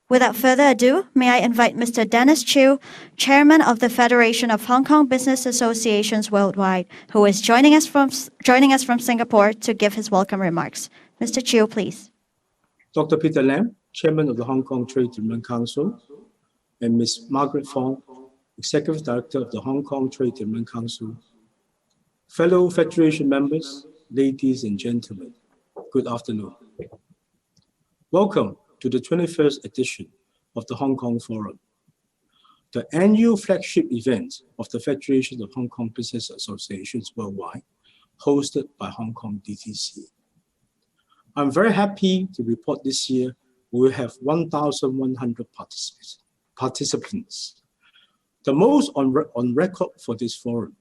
Without further ado, may I invite Mr. Dennis Chiu, Chairman of the Federation of Hong Kong Business Associations Worldwide, who is joining us from Singapore to give his welcome remarks. Mr. Chiu, please. Dr. Peter Lam, Chairman of the Hong Kong Trade Development Council, and Ms. Margaret Fong, Executive Director of the Hong Kong Trade Development Council. Fellow Federation members, ladies and gentlemen, good afternoon. Welcome to the 21st edition of the Hong Kong Forum, the annual flagship event of the Federation of Hong Kong Business Associations Worldwide, hosted by Hong Kong DTC. I'm very happy to report this year we will have 1,100 participants, the most on record for this forum.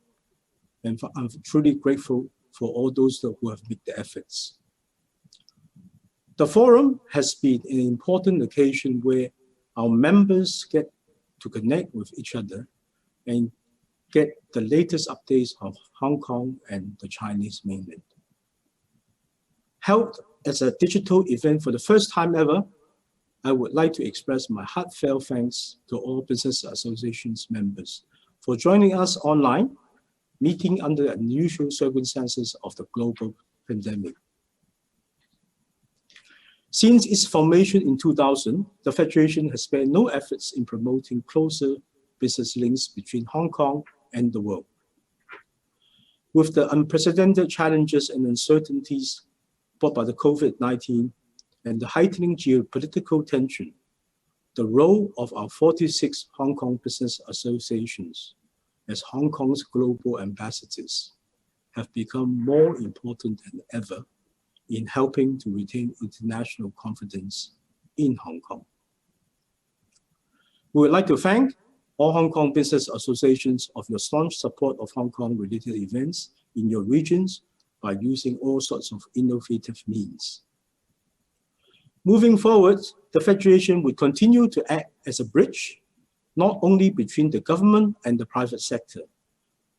And I'm truly grateful for all those who have made the efforts. The forum has been an important occasion where our members get to connect with each other and get the latest updates of Hong Kong and the Chinese mainland. Held as a digital event for the first time ever, I would like to express my heartfelt thanks to all Business Associations members for joining us online, meeting under unusual circumstances of the global pandemic. Since its formation in 2000, the Federation has spared no efforts in promoting closer business links between Hong Kong and the world. With the unprecedented challenges and uncertainties brought by the COVID-19 and the heightening geopolitical tension, the role of our 46 Hong Kong business associations as Hong Kong's global ambassadors have become more important than ever in helping to retain international confidence in Hong Kong. We would like to thank all Hong Kong business associations of your staunch support of Hong Kong-related events in your regions by using all sorts of innovative means. Moving forward, the Federation will continue to act as a bridge, not only between the government and the private sector,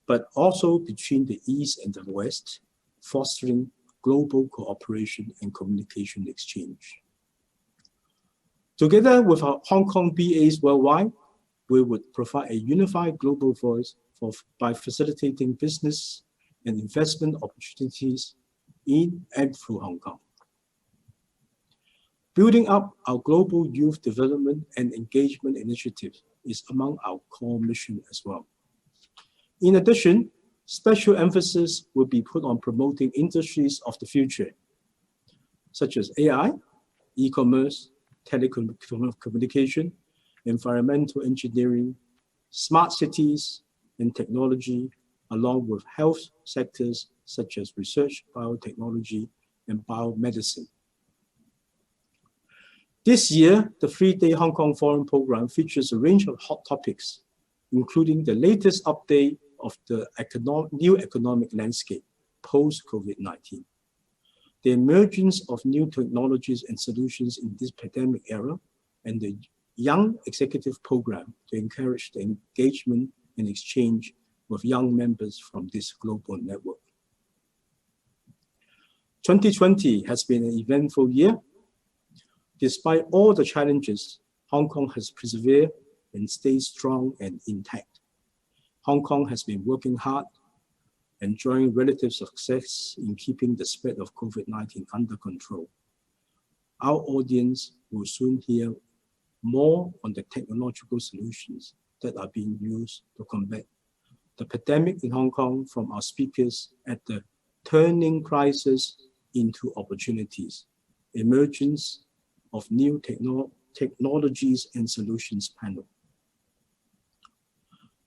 but also between the East and the West, fostering global cooperation and communication exchange. Together with our Hong Kong BAs worldwide, we would provide a unified global voice by facilitating business and investment opportunities in and through Hong Kong. Building up our global youth development and engagement initiatives is among our core mission as well. In addition, special emphasis will be put on promoting industries of the future, such as AI, e-commerce, telecommunication, environmental engineering, smart cities, and technology, along with health sectors such as research, biotechnology, and biomedicine. This year, the 3-day Hong Kong Forum program features a range of hot topics, including the latest update of the new economic landscape post-COVID-19, the emergence of new technologies and solutions in this pandemic era, and the Young Executive Program to encourage the engagement and exchange with young members from this global network. 2020 has been an eventful year. Despite all the challenges, Hong Kong has persevered and stayed strong and intact. Hong Kong has been working hard, enjoying relative success in keeping the spread of COVID-19 under control. Our audience will soon hear more on the technological solutions that are being used to combat the pandemic in Hong Kong from our speakers at the Turning Crisis into Opportunities, Emergence of New Technologies and Solutions panel.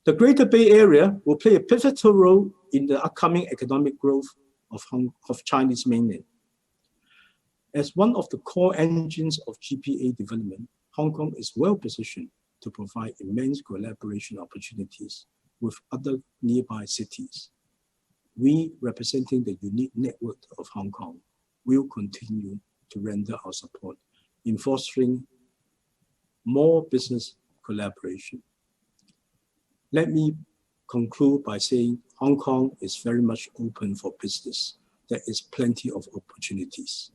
The Greater Bay Area will play a pivotal role in the upcoming economic growth of Chinese mainland. As one of the core engines of GPA development, Hong Kong is well positioned to provide immense collaboration opportunities with other nearby cities. We, representing the unique network of Hong Kong, will continue to render our support in fostering more business collaboration. Let me conclude by saying Hong Kong is very much open for business. There is plenty of opportunities.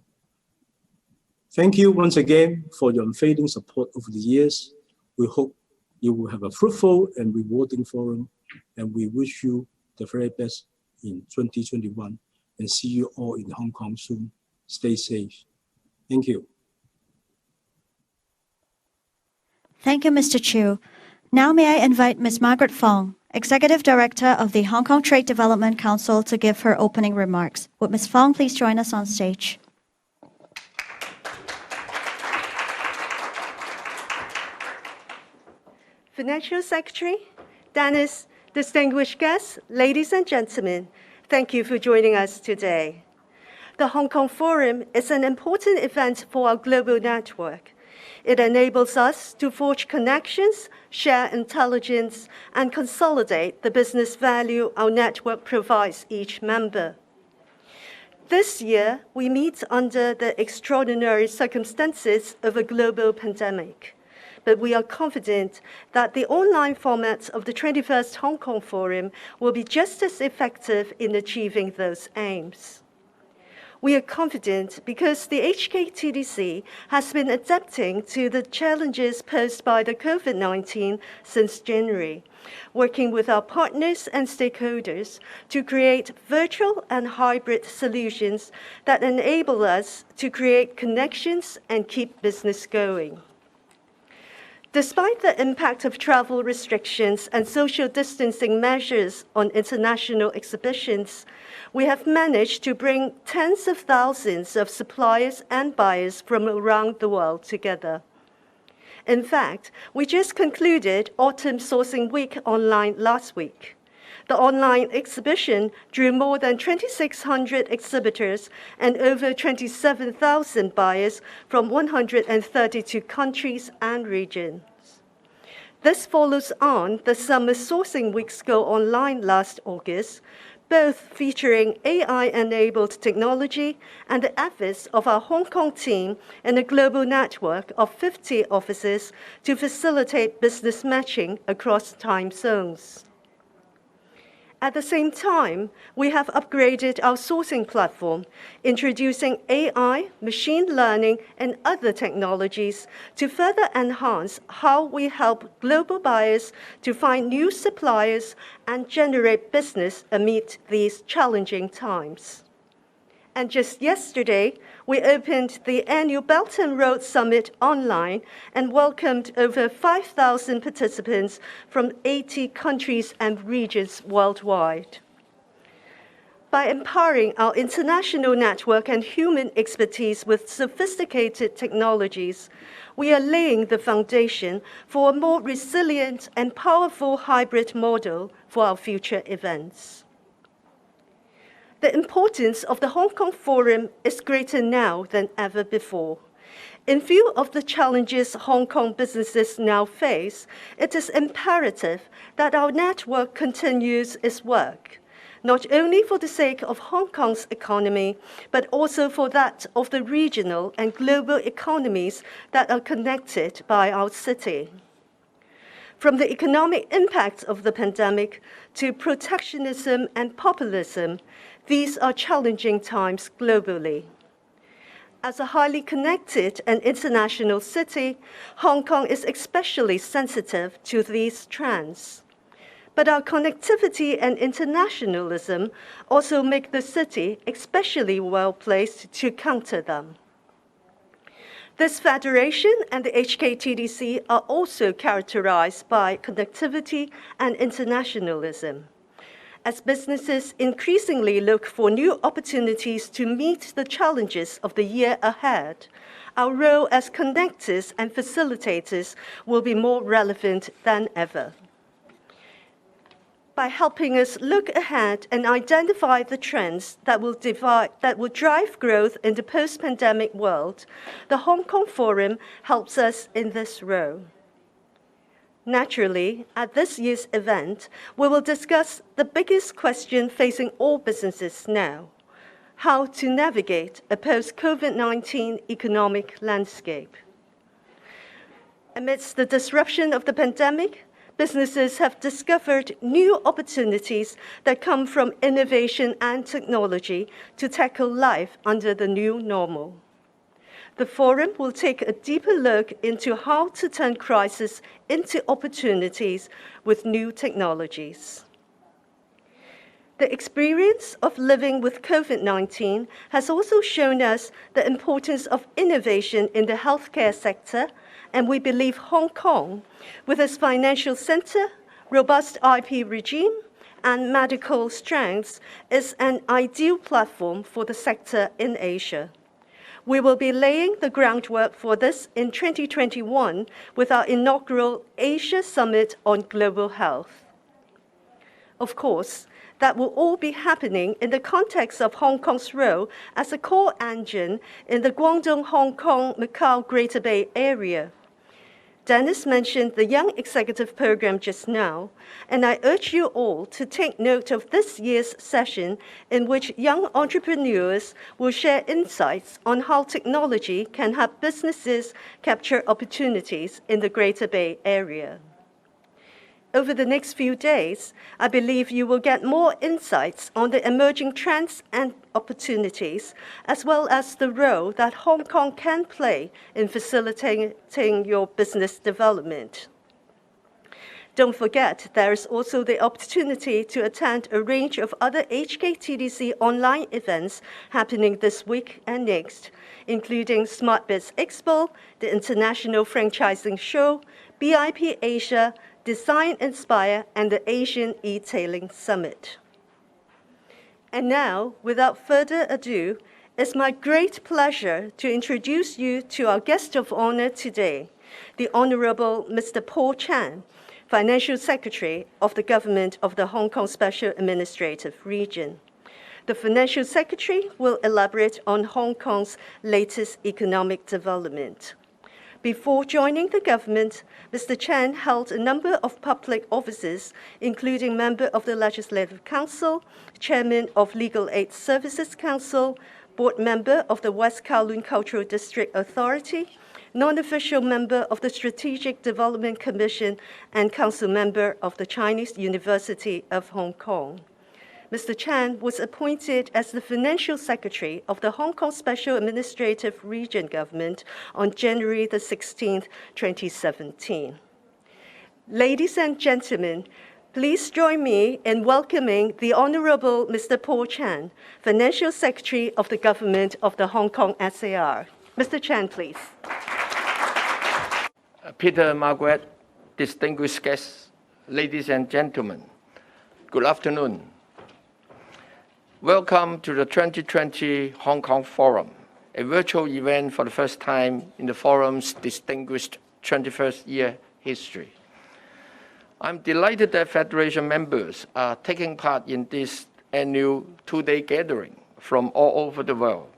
Thank you once again for your unfailing support over the years. We hope you will have a fruitful and rewarding forum, and we wish you the very best in 2021 and see you all in Hong Kong soon. Stay safe. Thank you. Thank you, Mr. Chiu. Now may I invite Ms. Margaret Fong, Executive Director of the Hong Kong Trade Development Council, to give her opening remarks. Would Ms. Fong please join us on stage? Financial Secretary, Dennis, distinguished guests, ladies and gentlemen, thank you for joining us today. The Hong Kong Forum is an important event for our global network. It enables us to forge connections, share intelligence, and consolidate the business value our network provides each member. This year, we meet under the extraordinary circumstances of a global pandemic. But we are confident that the online format of the 21st Hong Kong Forum will be just as effective in achieving those aims. We are confident because the HKTDC has been adapting to the challenges posed by the COVID-19 since January, working with our partners and stakeholders to create virtual and hybrid solutions that enable us to create connections and keep business going. Despite the impact of travel restrictions and social distancing measures on international exhibitions, we have managed to bring tens of thousands of suppliers and buyers from around the world together. In fact, we just concluded Autumn Sourcing Week online last week. The online exhibition drew more than 2,600 exhibitors and over 27,000 buyers from 132 countries and regions. This follows on the Summer Sourcing Weeks Go online last August, both featuring AI-enabled technology and the efforts of our Hong Kong team in a global network of 50 offices to facilitate business matching across time zones. At the same time, we have upgraded our sourcing platform, introducing AI, machine learning, and other technologies to further enhance how we help global buyers to find new suppliers and generate business amid these challenging times. And just yesterday, we opened the annual Belt and Road Summit online and welcomed over 5,000 participants from 80 countries and regions worldwide. By empowering our international network and human expertise with sophisticated technologies, we are laying the foundation for a more resilient and powerful hybrid model for our future events. The importance of the Hong Kong Forum is greater now than ever before. In view of the challenges Hong Kong businesses now face, it is imperative that our network continues its work, not only for the sake of Hong Kong's economy, but also for that of the regional and global economies that are connected by our city. From the economic impact of the pandemic to protectionism and populism, these are challenging times globally. As a highly connected and international city, Hong Kong is especially sensitive to these trends. But our connectivity and internationalism also make the city especially well-placed to counter them. This federation and the HKTDC are also characterized by connectivity and internationalism. As businesses increasingly look for new opportunities to meet the challenges of the year ahead, our role as connectors and facilitators will be more relevant than ever. By helping us look ahead and identify the trends that will drive growth in the post-pandemic world, the Hong Kong Forum helps us in this role. Naturally, at this year's event, we will discuss the biggest question facing all businesses now: how to navigate a post-COVID-19 economic landscape. Amidst the disruption of the pandemic, businesses have discovered new opportunities that come from innovation and technology to tackle life under the new normal. The forum will take a deeper look into how to turn crises into opportunities with new technologies. The experience of living with COVID-19 has also shown us the importance of innovation in the healthcare sector, and we believe Hong Kong, with its financial center, robust IP regime, and medical strengths, is an ideal platform for the sector in Asia. We will be laying the groundwork for this in 2021 with our inaugural Asia Summit on Global Health. Of course, that will all be happening in the context of Hong Kong's role as a core engine in the Guangdong, Hong Kong, Macau Greater Bay Area. Dennis mentioned the Young Executive Program just now, and I urge you all to take note of this year's session in which young entrepreneurs will share insights on how technology can help businesses capture opportunities in the Greater Bay Area. Over the next few days, I believe you will get more insights on the emerging trends and opportunities, as well as the role that Hong Kong can play in facilitating your business development. Don't forget, there is also the opportunity to attend a range of other HKTDC online events happening this week and next, including SmartBiz Expo, the International Franchising Show, BIP Asia, Design Inspire, and the Asian E-Tailing Summit. And now, without further ado, it's my great pleasure to introduce you to our guest of honor today, the Honorable Mr. Paul Chan, Financial Secretary of the Government of the Hong Kong Special Administrative Region. The Financial Secretary will elaborate on Hong Kong's latest economic development. Before joining the government, Mr. Chan held a number of public offices, including member of the Legislative Council, chairman of Legal Aid Services Council, board member of the West Kowloon Cultural District Authority, non-official member of the Strategic Development Commission, and council member of the Chinese University of Hong Kong. Mr. Chan was appointed as the Financial Secretary of the Hong Kong Special Administrative Region Government on January the 16th, 2017. Ladies and gentlemen, please join me in welcoming the Honorable Mr. Paul Chan, Financial Secretary of the Government of the Hong Kong SAR. Mr. Chan, please. Peter, Margaret, distinguished guests, ladies and gentlemen, good afternoon. Welcome to the 2020 Hong Kong Forum, a virtual event for the first time in the forum's distinguished 21st year history. I'm delighted that Federation members are taking part in this annual two-day gathering from all over the world.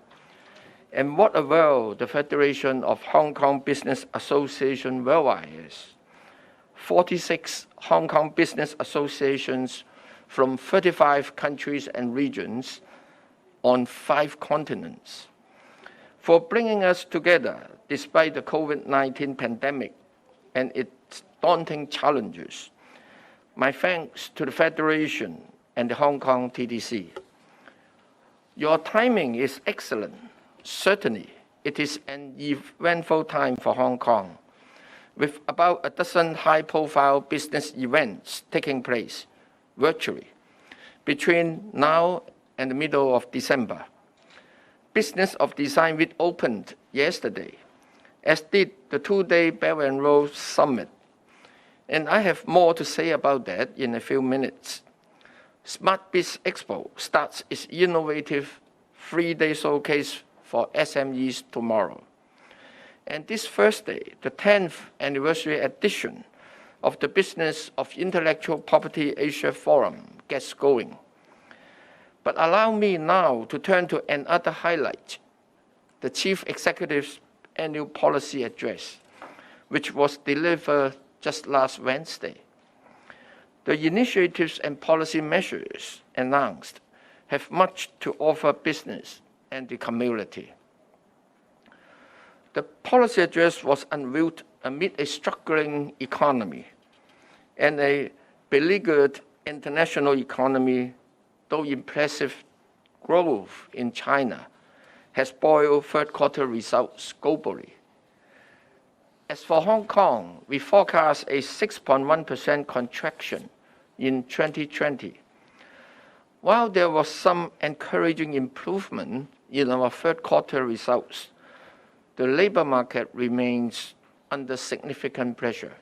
And what a world the Federation of Hong Kong Business Association worldwide is. 46 Hong Kong business associations from 35 countries and regions on 5 continents, for bringing us together despite the COVID-19 pandemic and its daunting challenges. My thanks to the Federation and the Hong Kong TDC. Your timing is excellent. Certainly, it is an eventful time for Hong Kong, with about a dozen high-profile business events taking place virtually between now and the middle of December. Business of Design Week opened yesterday, as did the two-day Belt and Road Summit. And I have more to say about that in a few minutes. SmartBiz Expo starts its innovative 3-day showcase for SMEs tomorrow. And this Thursday, the 10th anniversary edition of the Business of Intellectual Property Asia Forum gets going. But allow me now to turn to another highlight, the Chief Executive's annual policy address, which was delivered just last Wednesday. The initiatives and policy measures announced have much to offer business and the community. The policy address was unveiled amid a struggling economy and a beleaguered international economy, though impressive growth in China has spoiled third quarter results globally. As for Hong Kong, we forecast a 6.1% contraction in 2020. While there was some encouraging improvement in our third quarter results, the labor market remains under significant pressure.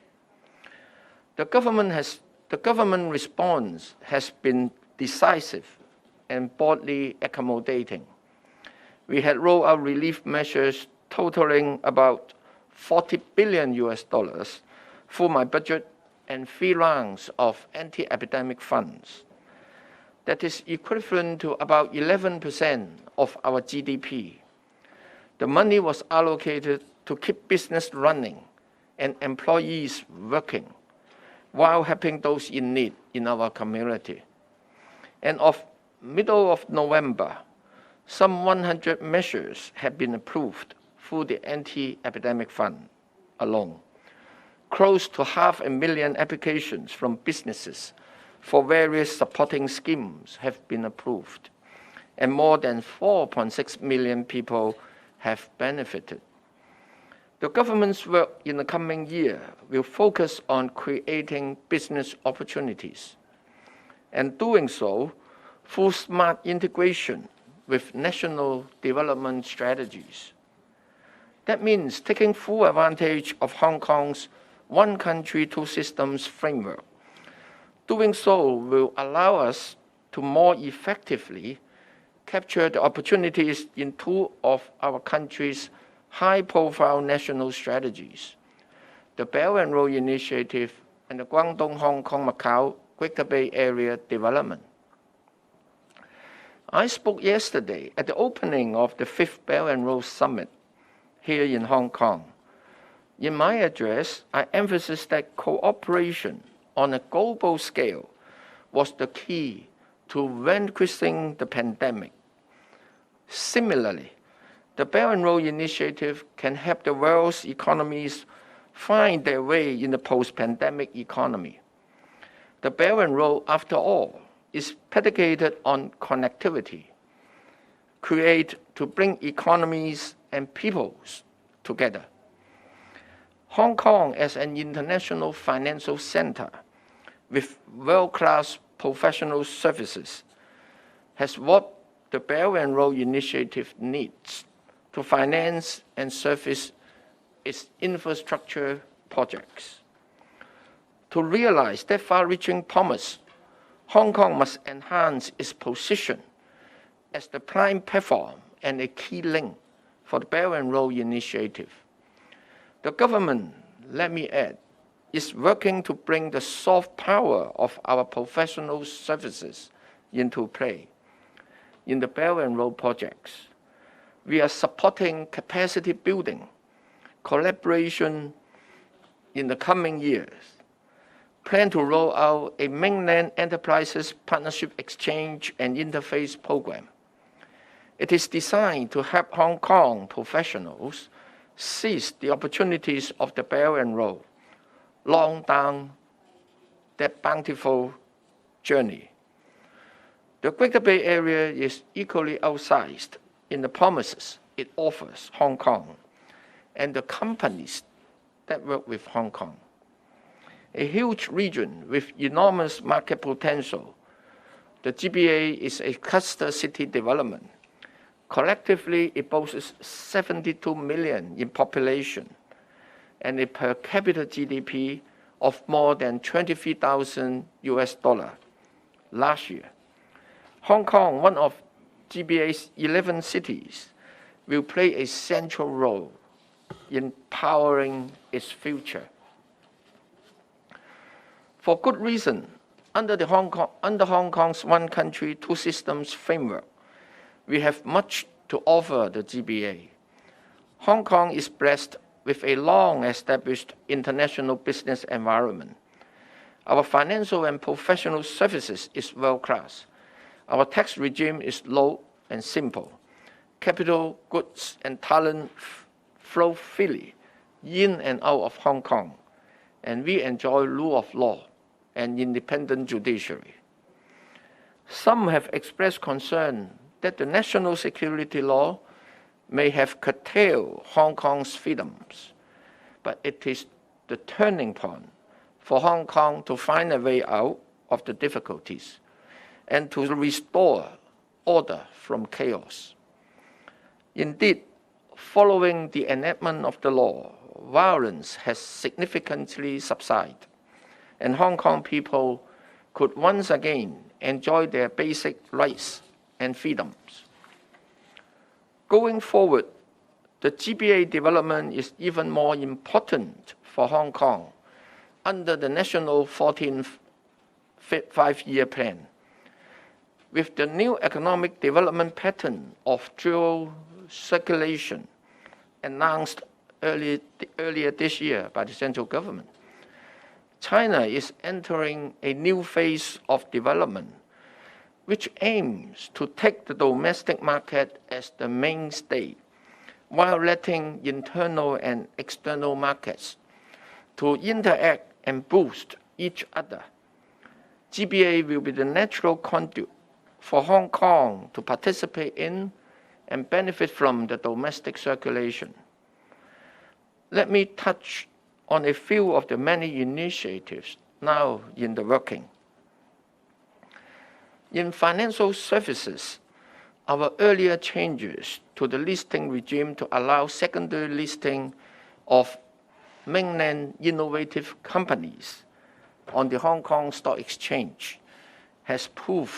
The government response has been decisive and broadly accommodating. We had rolled out relief measures totaling about $40 billion through my budget and 3 rounds of anti-epidemic funds. That is equivalent to about 11% of our GDP. The money was allocated to keep business running and employees working, while helping those in need in our community. And of middle of November, some 100 measures have been approved through the anti-epidemic fund alone. Close to 500,000 applications from businesses for various supporting schemes have been approved, and more than 4.6 million people have benefited. The government's work in the coming year will focus on creating business opportunities, and doing so through smart integration with national development strategies. That means taking full advantage of Hong Kong's one country, two systems framework. Doing so will allow us to more effectively capture the opportunities in 2 of our country's high-profile national strategies, the Belt and Road Initiative and the Guangdong-Hong Kong-Macau Greater Bay Area development. I spoke yesterday at the opening of the 5th Belt and Road Summit here in Hong Kong. In my address, I emphasized that cooperation on a global scale was the key to vanquishing the pandemic. Similarly, the Belt and Road Initiative can help the world's economies find their way in the post-pandemic economy. The Belt and Road, after all, is predicated on connectivity, created to bring economies and peoples together. Hong Kong, as an international financial center with world-class professional services, has what the Belt and Road Initiative needs to finance and service its infrastructure projects. To realize that far-reaching promise, Hong Kong must enhance its position as the prime platform and a key link for the Belt and Road Initiative. The government, let me add, is working to bring the soft power of our professional services into play. In the Belt and Road projects, we are supporting capacity building, collaboration in the coming years, plan to roll out a mainland enterprises partnership exchange and interface program. It is designed to help Hong Kong professionals seize the opportunities of the Belt and Road long down that bountiful journey. The Greater Bay Area is equally outsized in the promises it offers Hong Kong and the companies that work with Hong Kong. A huge region with enormous market potential, the GBA is a cluster city development. Collectively, it boasts 72 million in population and a per capita GDP of more than $23,000 last year. Hong Kong, one of GBA's 11 cities, will play a central role in powering its future. For good reason, under Hong Kong's one country, two systems framework, we have much to offer the GBA. Hong Kong is blessed with a long-established international business environment. Our financial and professional services is world-class. Our tax regime is low and simple. Capital, goods, and talent flow freely in and out of Hong Kong, and we enjoy rule of law and independent judiciary. Some have expressed concern that the national security law may have curtailed Hong Kong's freedoms, but it is the turning point for Hong Kong to find a way out of the difficulties and to restore order from chaos. Indeed, following the enactment of the law, violence has significantly subsided, and Hong Kong people could once again enjoy their basic rights and freedoms. Going forward, the GBA development is even more important for Hong Kong under the National 14th Five-Year Plan. With the new economic development pattern of dual circulation announced earlier this year by the central government, China is entering a new phase of development which aims to take the domestic market as the mainstay while letting internal and external markets to interact and boost each other. GBA will be the natural conduit for Hong Kong to participate in and benefit from the domestic circulation. Let me touch on a few of the many initiatives now in the working. In financial services, our earlier changes to the listing regime to allow secondary listing of mainland innovative companies on the Hong Kong Stock Exchange has proved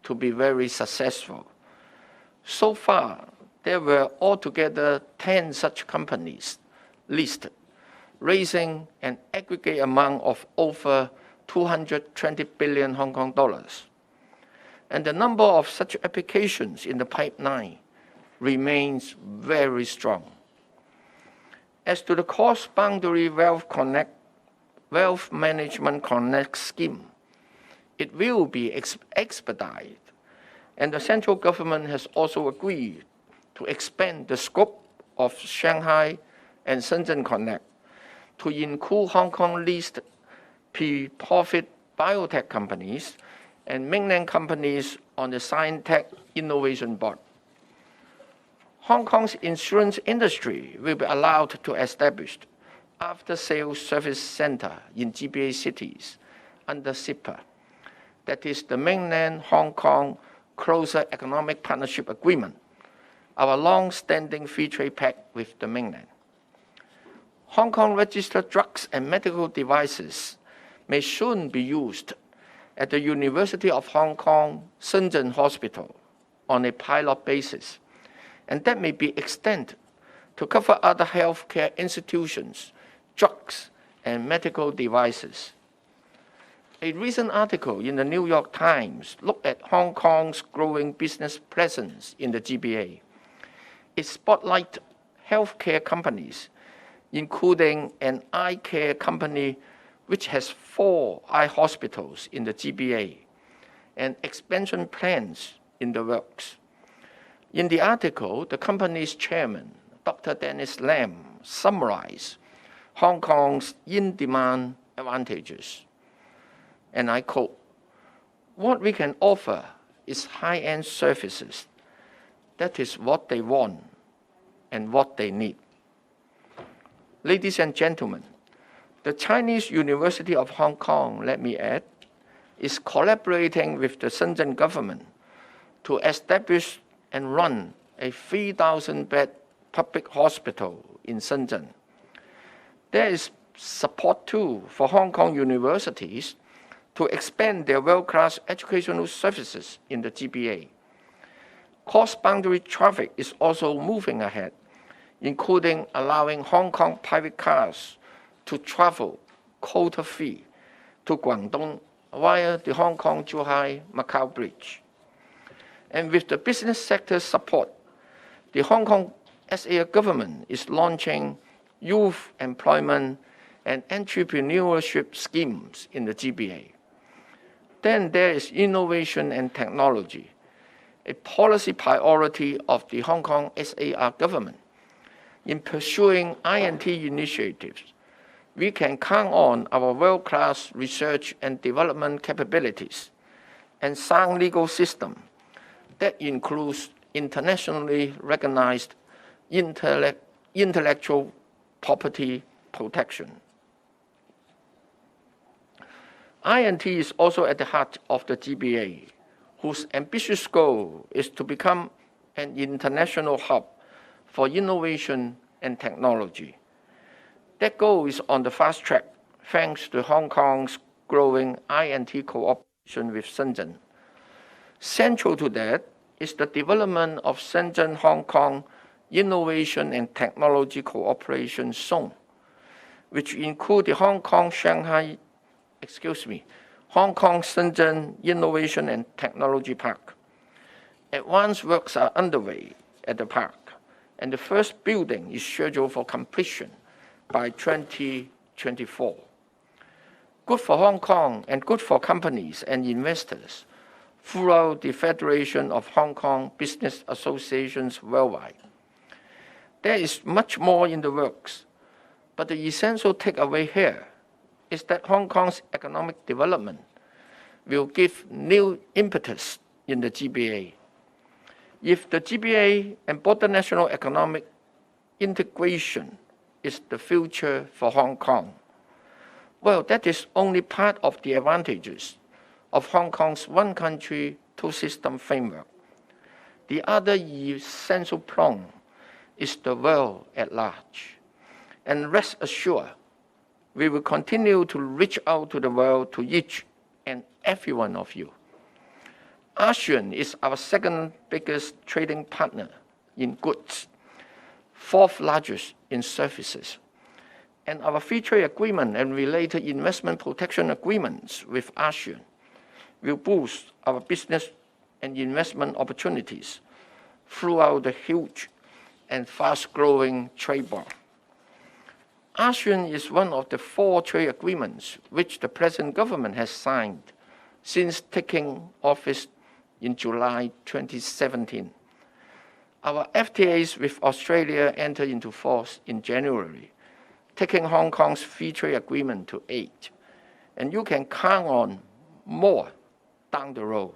to be very successful. So far, there were altogether 10 such companies listed, raising an aggregate amount of over 220 billion Hong Kong dollars. And the number of such applications in the pipeline remains very strong. As to the cross-boundary Wealth Management Connect scheme, it will be expedited, and the central government has also agreed to expand the scope of Shanghai and Shenzhen Connect to include Hong Kong-listed pre-profit biotech companies and mainland companies on the Science-Tech Innovation Board. Hong Kong's insurance industry will be allowed to establish after-sales service center in GBA cities under SIPA, that is the Mainland Hong Kong Closer Economic Partnership Agreement, our long-standing free trade pact with the mainland. Hong Kong registered drugs and medical devices may soon be used at the University of Hong Kong Shenzhen Hospital on a pilot basis, and that may be extended to cover other healthcare institutions, drugs, and medical devices. A recent article in the New York Times looked at Hong Kong's growing business presence in the GBA. It spotlighted healthcare companies, including an eye care company which has 4 eye hospitals in the GBA, and expansion plans in the works. In the article, the company's chairman, Dr. Dennis Lam, summarized Hong Kong's in-demand advantages. And I quote, "What we can offer is high-end services. That is what they want and what they need." Ladies and gentlemen, the Chinese University of Hong Kong, let me add, is collaborating with the Shenzhen government to establish and run a 3,000-bed public hospital in Shenzhen. There is support too for Hong Kong universities to expand their world-class educational services in the GBA. Cross-boundary traffic is also moving ahead, including allowing Hong Kong private cars to travel quota-free to Guangdong via the Hong Kong-Zhuhai-Macau Bridge. And with the business sector's support, the Hong Kong SA government is launching youth employment and entrepreneurship schemes in the GBA. Then there is innovation and technology, a policy priority of the Hong Kong SAR government. In pursuing I&T initiatives, we can count on our world-class research and development capabilities and sound legal system that includes internationally recognized intellectual property protection. INT is also at the heart of the GBA, whose ambitious goal is to become an international hub for innovation and technology. That goal is on the fast track thanks to Hong Kong's growing INT cooperation with Shenzhen. Central to that is the development of Shenzhen-Hong Kong Innovation and Technology Cooperation Zone, which include the Hong Kong-Shenzhen Innovation and Technology Park. Advanced works are underway at the park, and the first building is scheduled for completion by 2024. Good for Hong Kong and good for companies and investors throughout the Federation of Hong Kong Business Associations worldwide. There is much more in the works, but the essential takeaway here is that Hong Kong's economic development will give new impetus in the GBA. If the GBA and broader national economic integration is the future for Hong Kong, well, that is only part of the advantages of Hong Kong's one country, two system framework. The other essential prong is the world at large. And rest assured, we will continue to reach out to the world, to each and every one of you. ASEAN is our second biggest trading partner in goods, fourth largest in services. And our free trade agreement and related investment protection agreements with ASEAN will boost our business and investment opportunities throughout the huge and fast-growing trade bloc. ASEAN is one of the 4 trade agreements which the present government has signed since taking office in July 2017. Our FTAs with Australia entered into force in January, taking Hong Kong's free trade agreement to 8. And you can count on more down the road,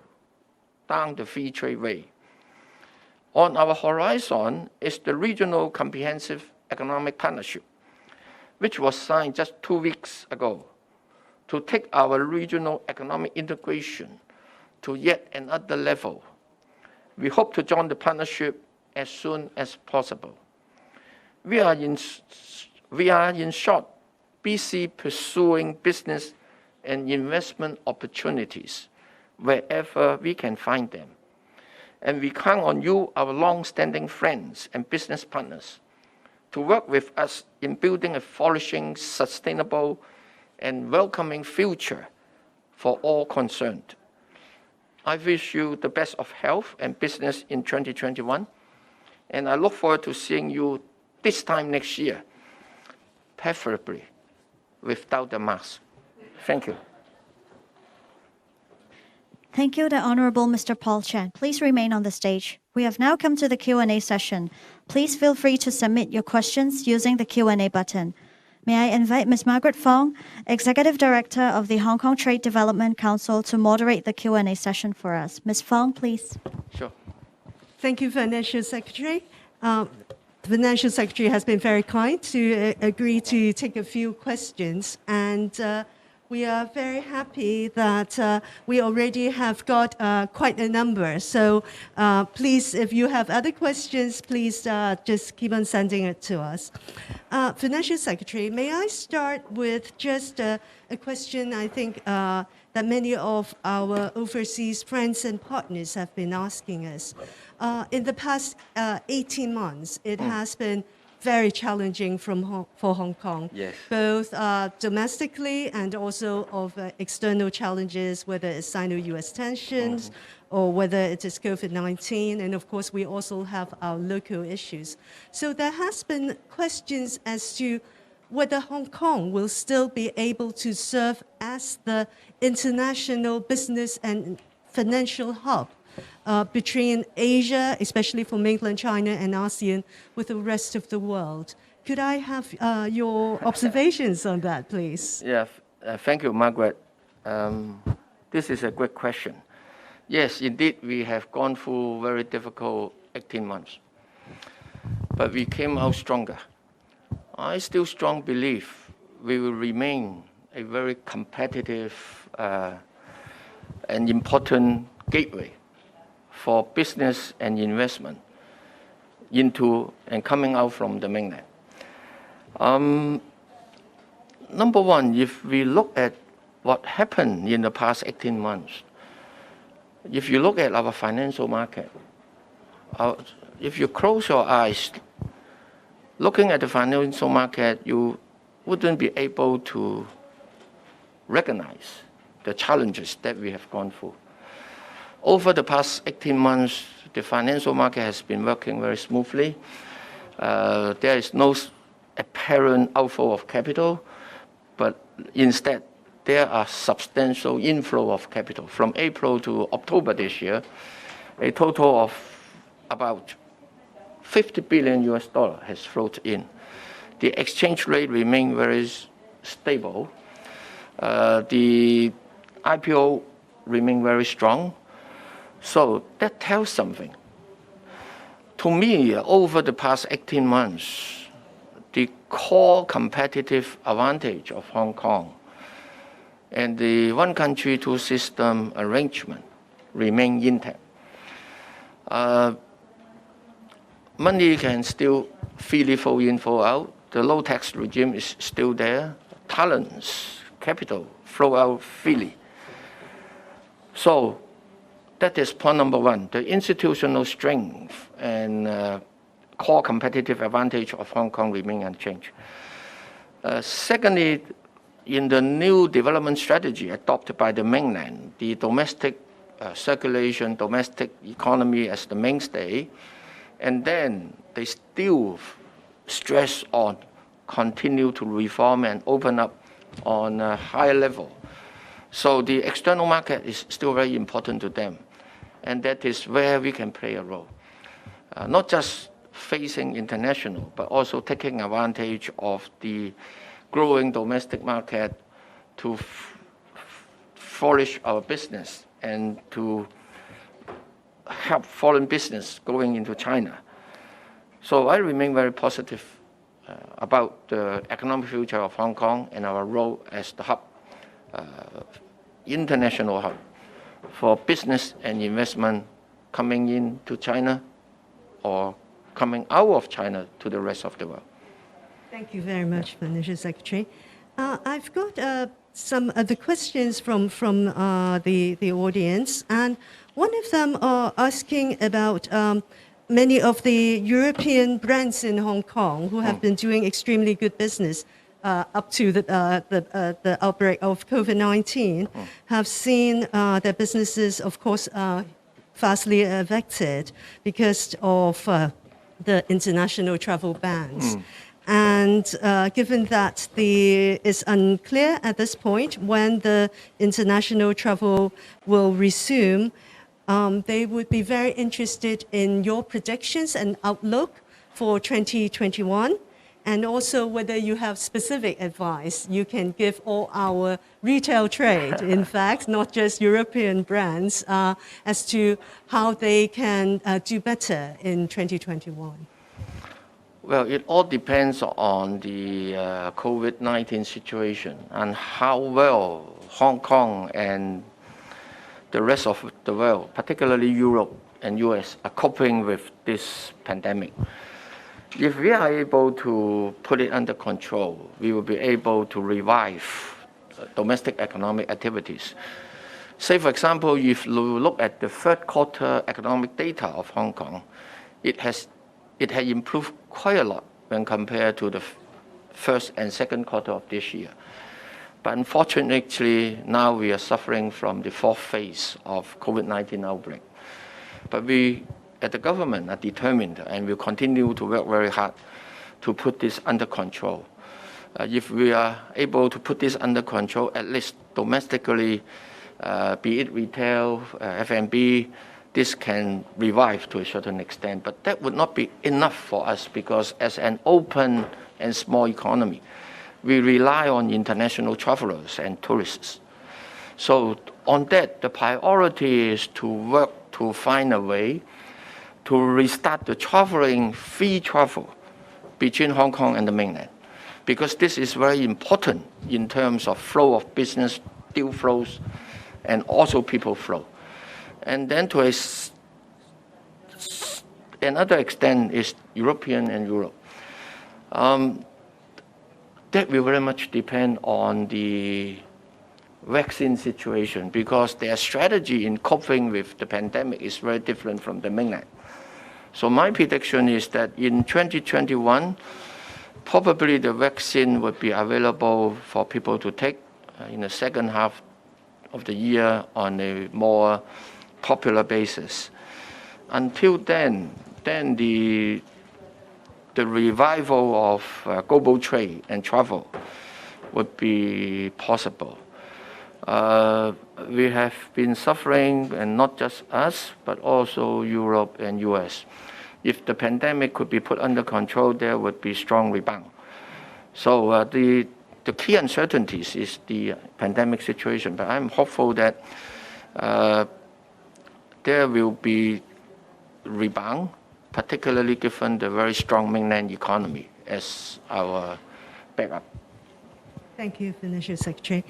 down the free trade way. On our horizon is the Regional Comprehensive Economic Partnership, which was signed just 2 weeks ago to take our regional economic integration to yet another level. We hope to join the partnership as soon as possible. We are in short busy pursuing business and investment opportunities wherever we can find them. And we count on you, our long-standing friends and business partners, to work with us in building a flourishing, sustainable, and welcoming future for all concerned. I wish you the best of health and business in 2021, and I look forward to seeing you this time next year, preferably without the mask. Thank you. Thank you, the Honorable Mr. Paul Chan. Please remain on the stage. We have now come to the Q&A session. Please feel free to submit your questions using the Q&A button. May I invite Ms. Margaret Fong, Executive Director of the Hong Kong Trade Development Council, to moderate the Q&A session for us. Ms. Fong, please. Sure. Thank you, Financial Secretary. The Financial Secretary has been very kind to agree to take a few questions, and we are very happy that we already have got quite a number. So please, if you have other questions, please just keep on sending it to us. Financial Secretary, may I start with just a question I think that many of our overseas friends and partners have been asking us. In the past 18 months, it has been very challenging for Hong Kong, yes, both domestically and also of external challenges, whether it's Sino-US tensions or whether it is COVID-19. And of course, we also have our local issues. So there has been questions as to whether Hong Kong will still be able to serve as the international business and financial hub between Asia, especially for mainland China and ASEAN, with the rest of the world. Could I have your observations on that, please? Yeah, thank you, Margaret. This is a great question. Yes, indeed, we have gone through very difficult 18 months. but we came out stronger. I still strong believe we will remain a very competitive and important gateway for business and investment into and coming out from the mainland. Number one, if we look at what happened in the past 18 months, if you look at our financial market, if you close your eyes, looking at the financial market, you wouldn't be able to recognize the challenges that we have gone through. Over the past 18 months, the financial market has been working very smoothly. There is no apparent outflow of capital, but instead, there are substantial inflow of capital. From April to October this year, a total of about $50 billion has flowed in. The exchange rate remained very stable. The IPO remained very strong. So that tells something. To me, over the past 18 months, the core competitive advantage of Hong Kong and the one country, two system arrangement remain intact. Money can still freely flow in, flow out. The low tax regime is still there. Talents, capital flow out freely. So that is point number one. The institutional strength and core competitive advantage of Hong Kong remain unchanged. Secondly, in the new development strategy adopted by the mainland, the domestic circulation, domestic economy as the mainstay, and then they still stress on continue to reform and open up on a higher level. So the external market is still very important to them, and that is where we can play a role. Not just facing international, but also taking advantage of the growing domestic market to flourish our business and to help foreign business going into China. So I remain very positive about the economic future of Hong Kong and our role as the hub, international hub for business and investment coming into China or coming out of China to the rest of the world. Thank you very much, Financial Secretary. I've got some other questions from the audience, and one of them are asking about many of the European brands in Hong Kong who have been doing extremely good business up to the outbreak of COVID-19 have seen their businesses, of course, vastly affected because of the international travel bans. And given that it's unclear at this point when the international travel will resume, they would be very interested in your predictions and outlook for 2021, and also whether you have specific advice you can give all our retail trade, in fact, not just European brands, as to how they can do better in 2021. Well, it all depends on the COVID-19 situation and how well Hong Kong and the rest of the world, particularly Europe and US, are coping with this pandemic. If we are able to put it under control, we will be able to revive domestic economic activities. Say, for example, if you look at the third quarter economic data of Hong Kong, it has improved quite a lot when compared to the first and second quarter of this year. But unfortunately, now we are suffering from the fourth phase of COVID-19 outbreak. But we, at the government, are determined and will continue to work very hard to put this under control. If we are able to put this under control, at least domestically, be it retail, F&B, this can revive to a certain extent. But that would not be enough for us because as an open and small economy, we rely on international travelers and tourists. So on that, the priority is to work to find a way to restart the free travel between Hong Kong and the mainland, because this is very important in terms of flow of business, deal flows, and also people flow. And then to another extent is European and Europe. That will very much depend on the vaccine situation, because their strategy in coping with the pandemic is very different from the mainland. So my prediction is that in 2021, probably the vaccine would be available for people to take in the second half of the year on a more popular basis. Until then the revival of global trade and travel would be possible. We have been suffering, and not just us, but also Europe and US. If the pandemic could be put under control, there would be strong rebound. So the key uncertainties is the pandemic situation, but I'm hopeful that there will be rebound, particularly given the very strong mainland economy as our backup. Thank you, Financial Secretary.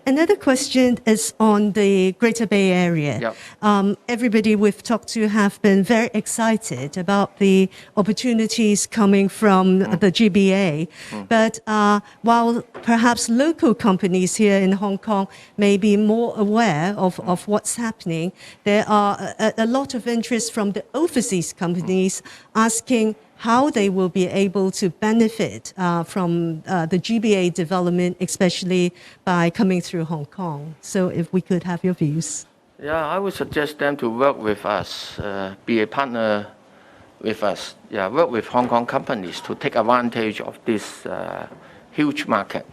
Another question is on the Greater Bay Area. Yep. Everybody we've talked to have been very excited about the opportunities coming from the GBA. But while perhaps local companies here in Hong Kong may be more aware of what's happening, there are a lot of interest from the overseas companies asking how they will be able to benefit from the GBA development, especially by coming through Hong Kong. So if we could have your views. Yeah, I would suggest them to work with us, be a partner with us. Yeah, work with Hong Kong companies to take advantage of this huge market.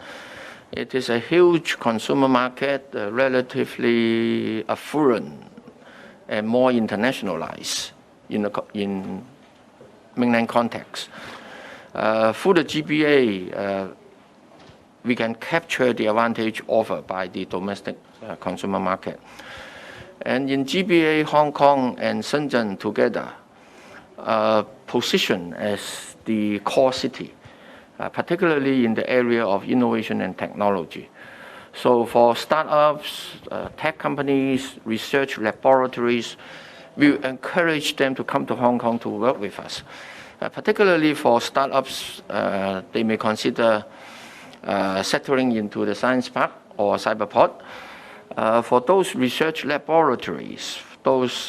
It is a huge consumer market, relatively affluent and more internationalized in mainland context. Through the GBA, we can capture the advantage offered by the domestic consumer market. And in GBA, Hong Kong and Shenzhen together position as the core city, particularly in the area of innovation and technology. So for startups, tech companies, research laboratories, we encourage them to come to Hong Kong to work with us. Particularly for startups, they may consider settling into the science park or cyberport. For those research laboratories, those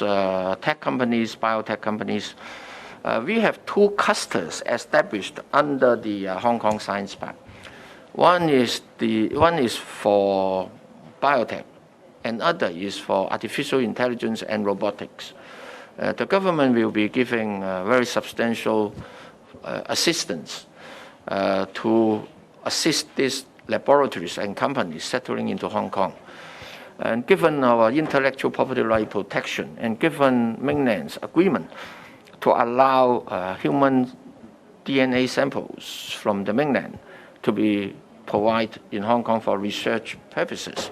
tech companies, biotech companies, we have two clusters established under the Hong Kong Science Park. One is for biotech, and other is for artificial intelligence and robotics. The government will be giving very substantial assistance to assist these laboratories and companies settling into Hong Kong. And given our intellectual property right protection, and given mainland's agreement to allow human DNA samples from the mainland to be provided in Hong Kong for research purposes,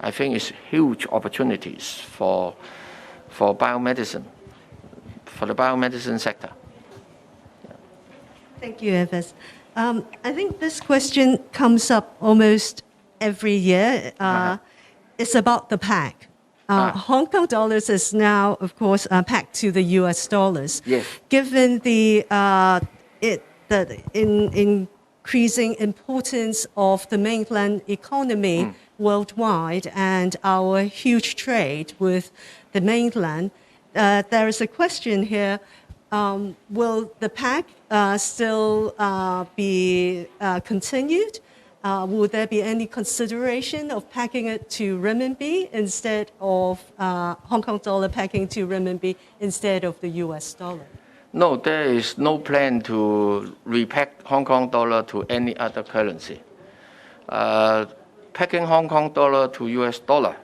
I think it's huge opportunities for biomedicine, for the biomedicine sector. Yeah. Thank you, Evans. I think this question comes up almost every year. It's about the peg. Hong Kong dollars is now, of course, pegged to the US dollars. Yes. Given the increasing importance of the mainland economy worldwide and our huge trade with the mainland, there is a question here. Will the peg still be continued? Will there be any consideration of pegging it to renminbi instead of Hong Kong dollar pegging to renminbi instead of the US dollar? No, there is no plan to repeg Hong Kong dollar to any other currency. Pegging Hong Kong dollar to US dollar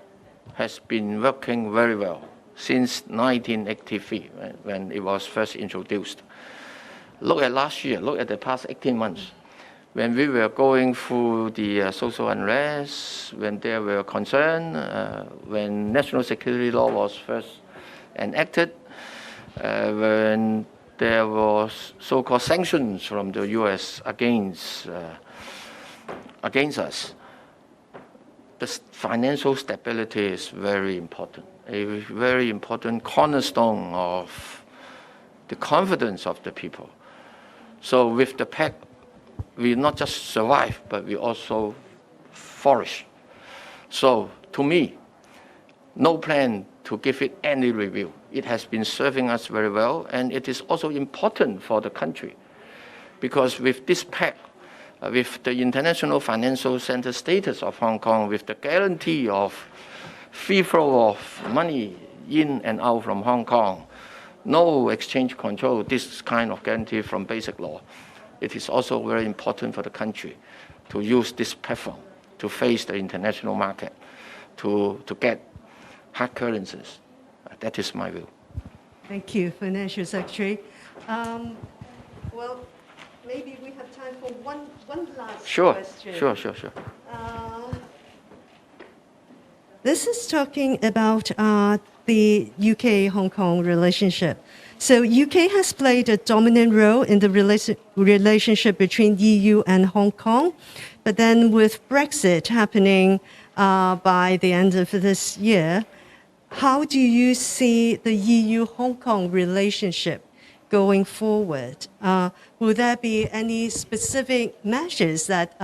has been working very well since 1983 when it was first introduced. Look at last year, look at the past 18 months. When we were going through the social unrest, when there were concerns, when national security law was first enacted, when there was so-called sanctions from the U.S. against us. The financial stability is very important, a very important cornerstone of the confidence of the people. So with the PEC, we not just survive, but we also flourish. So to me, no plan to give it any review. It has been serving us very well, and it is also important for the country, because with this PEC, with the international financial center status of Hong Kong, with the guarantee of free flow of money in and out from Hong Kong, no exchange control, this kind of guarantee from basic law, it is also very important for the country to use this platform to face the international market, to get hard currencies. That is my view. Thank you, Financial Secretary. Well, maybe we have time for one last question. Sure. This is talking about the UK-Hong Kong relationship. So UK has played a dominant role in the relationship between EU and Hong Kong. But then with Brexit happening by the end of this year, how do you see the EU-Hong Kong relationship going forward? Will there be any specific measures that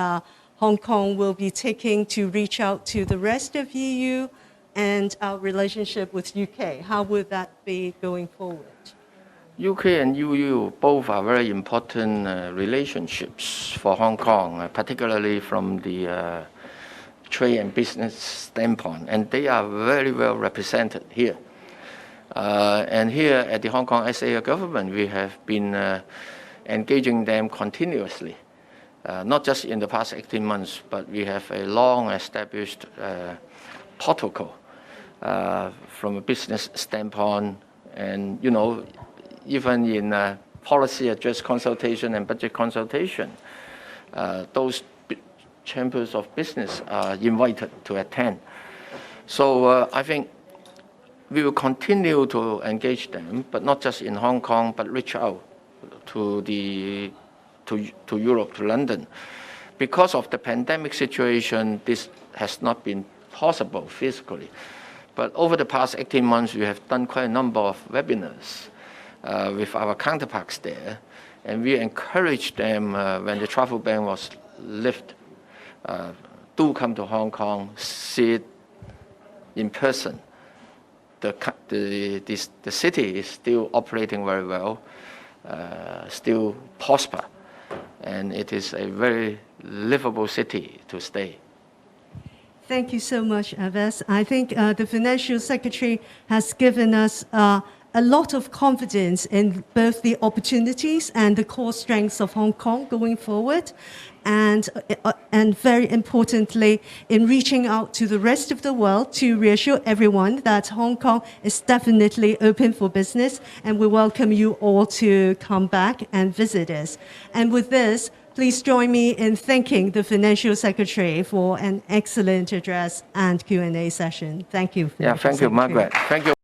Hong Kong will be taking to reach out to the rest of EU and our relationship with UK? How would that be going forward? UK and EU both are very important relationships for Hong Kong, particularly from the trade and business standpoint, and they are very well represented here. And here at the Hong Kong SAR government, we have been engaging them continuously, not just in the past 18 months, but we have a long-established protocol from a business standpoint, and even in policy address consultation and budget consultation, those chambers of business are invited to attend. So I think we will continue to engage them, but not just in Hong Kong, but reach out to Europe, to London. Because of the pandemic situation, this has not been possible physically. But over the past 18 months, we have done quite a number of webinars with our counterparts there, and we encouraged them when the travel ban was lifted, do come to Hong Kong, see it in person. The city is still operating very well, still prosper, and it is a very livable city to stay. Thank you so much, Abbas. I think the Financial Secretary has given us a lot of confidence in both the opportunities and the core strengths of Hong Kong going forward, and very importantly, in reaching out to the rest of the world to reassure everyone that Hong Kong is definitely open for business, and we welcome you all to come back and visit us. And with this, please join me in thanking the Financial Secretary for an excellent address and Q&A session. Thank you. Yeah, thank you, Margaret. Thank you.